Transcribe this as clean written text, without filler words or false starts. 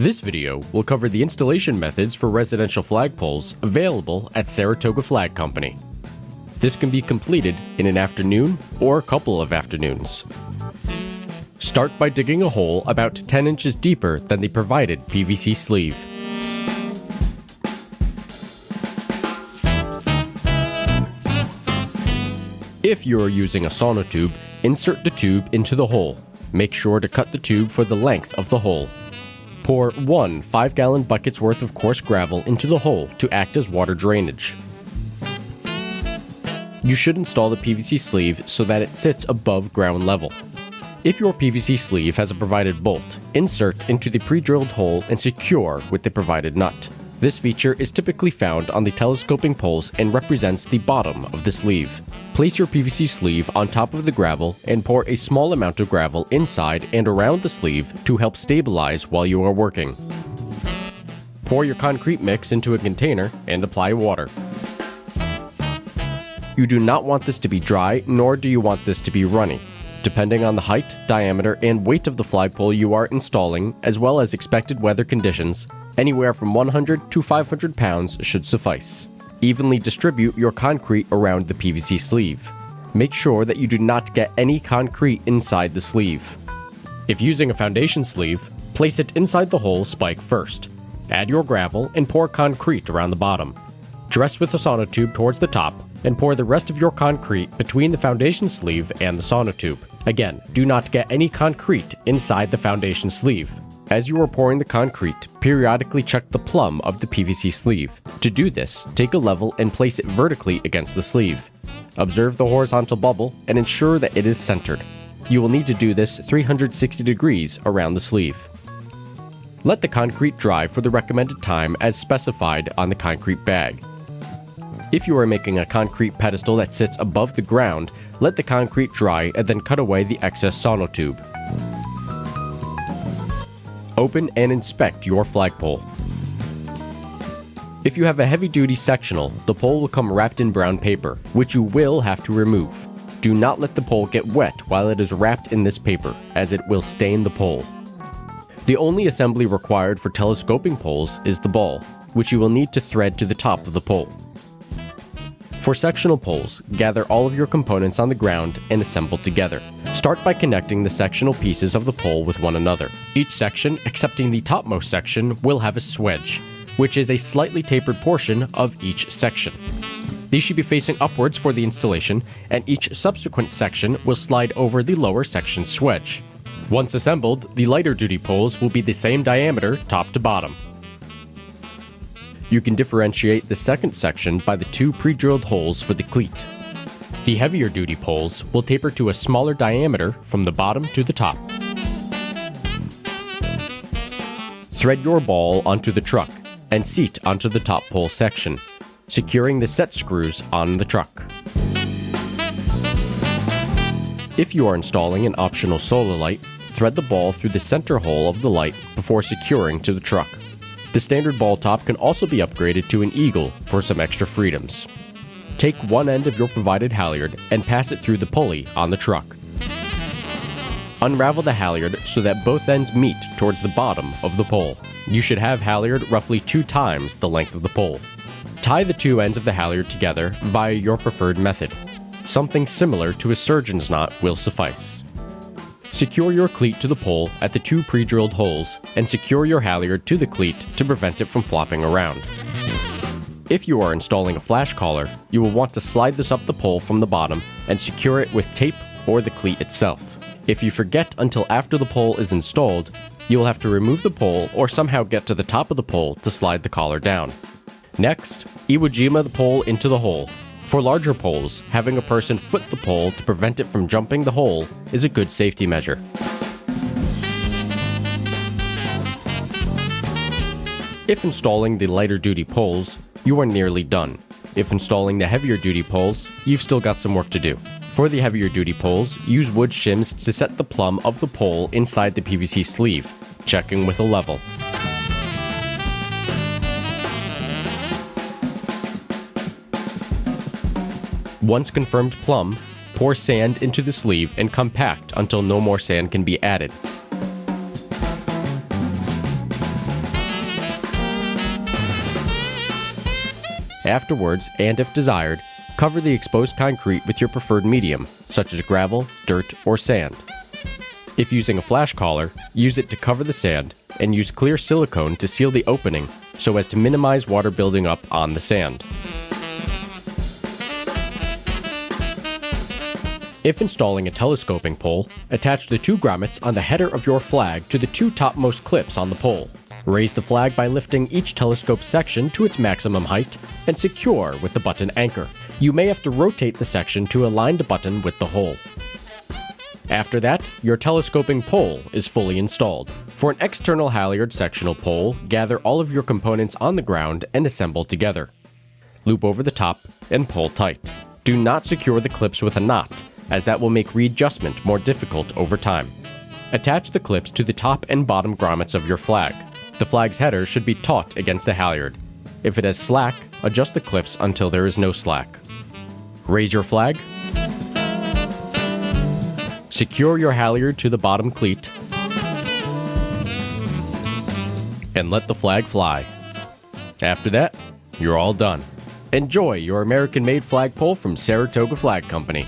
This video will cover the installation methods for residential flagpoles available at Saratoga Flag Company. This can be completed in an afternoon or a couple of afternoons. Start by digging a hole about 10 inches deeper than the provided PVC sleeve. If you are using a sonotube, insert the tube into the hole. Make sure to cut the tube for the length of the hole. Pour 1 5-gallon bucket's worth of coarse gravel into the hole to act as water drainage. You should install the PVC sleeve so that it sits above ground level. If your PVC sleeve has a provided bolt, insert into the pre-drilled hole and secure with the provided nut. This feature is typically found on the telescoping poles and represents the bottom of the sleeve. Place your PVC sleeve on top of the gravel and pour a small amount of gravel inside and around the sleeve to help stabilize while you are working. Pour your concrete mix into a container and apply water. You do not want this to be dry, nor do you want this to be runny. Depending on the height, diameter, and weight of the flagpole you are installing, as well as expected weather conditions, anywhere from 100 to 500 pounds should suffice. Evenly distribute your concrete around the PVC sleeve. Make sure that you do not get any concrete inside the sleeve. If using a foundation sleeve, place it inside the hole spike first. Add your gravel and pour concrete around the bottom. Dress with the sonotube towards the top and pour the rest of your concrete between the foundation sleeve and the sonotube. Again, do not get any concrete inside the foundation sleeve. As you are pouring the concrete, periodically check the plumb of the PVC sleeve. To do this, take a level and place it vertically against the sleeve. Observe the horizontal bubble and ensure that it is centered. You will need to do this 360 degrees around the sleeve. Let the concrete dry for the recommended time as specified on the concrete bag. If you are making a concrete pedestal that sits above the ground, let the concrete dry and then cut away the excess sonotube. Open and inspect your flagpole. If you have a heavy-duty sectional, the pole will come wrapped in brown paper, which you will have to remove. Do not let the pole get wet while it is wrapped in this paper, as it will stain the pole. The only assembly required for telescoping poles is the ball, which you will need to thread to the top of the pole. For sectional poles, gather all of your components on the ground and assemble together. Start by connecting the sectional pieces of the pole with one another. Each section, excepting the topmost section, will have a swedge, which is a slightly tapered portion of each section. These should be facing upwards for the installation, and each subsequent section will slide over the lower section swedge. Once assembled, the lighter duty poles will be the same diameter top to bottom. You can differentiate the second section by the 2 pre-drilled holes for the cleat. The heavier duty poles will taper to a smaller diameter from the bottom to the top. Thread your ball onto the truck and seat onto the top pole section, securing the set screws on the truck. If you are installing an optional solar light, thread the ball through the center hole of the light before securing to the truck. The standard ball top can also be upgraded to an eagle for some extra freedoms. Take one end of your provided halyard and pass it through the pulley on the truck. Unravel the halyard so that both ends meet towards the bottom of the pole. You should have halyard roughly 2 times the length of the pole. Tie the 2 ends of the halyard together via your preferred method. Something similar to a surgeon's knot will suffice. Secure your cleat to the pole at the 2 pre-drilled holes and secure your halyard to the cleat to prevent it from flopping around. If you are installing a flash collar, you will want to slide this up the pole from the bottom and secure it with tape or the cleat itself. If you forget until after the pole is installed, you will have to remove the pole or somehow get to the top of the pole to slide the collar down. Next, Iwo Jima the pole into the hole. For larger poles, having a person foot the pole to prevent it from jumping the hole is a good safety measure. If installing the lighter duty poles, you are nearly done. If installing the heavier duty poles, you've still got some work to do. For the heavier duty poles, use wood shims to set the plumb of the pole inside the PVC sleeve, checking with a level. Once confirmed plumb, pour sand into the sleeve and compact until no more sand can be added. Afterwards, and if desired, cover the exposed concrete with your preferred medium, such as gravel, dirt, or sand. If using a flash collar, use it to cover the sand, and use clear silicone to seal the opening so as to minimize water building up on the sand. If installing a telescoping pole, attach the 2 grommets on the header of your flag to the 2 topmost clips on the pole. Raise the flag by lifting each telescope section to its maximum height and secure with the button anchor. You may have to rotate the section to align the button with the hole. After that, your telescoping pole is fully installed. For an external halyard sectional pole, gather all of your components on the ground and assemble together. Loop over the top and pull tight. Do not secure the clips with a knot, as that will make readjustment more difficult over time. Attach the clips to the top and bottom grommets of your flag. The flag's header should be taut against the halyard. If it has slack, adjust the clips until there is no slack. Raise your flag. Secure your halyard to the bottom cleat. And let the flag fly. After that, you're all done. Enjoy your American-made flagpole from Saratoga Flag Company.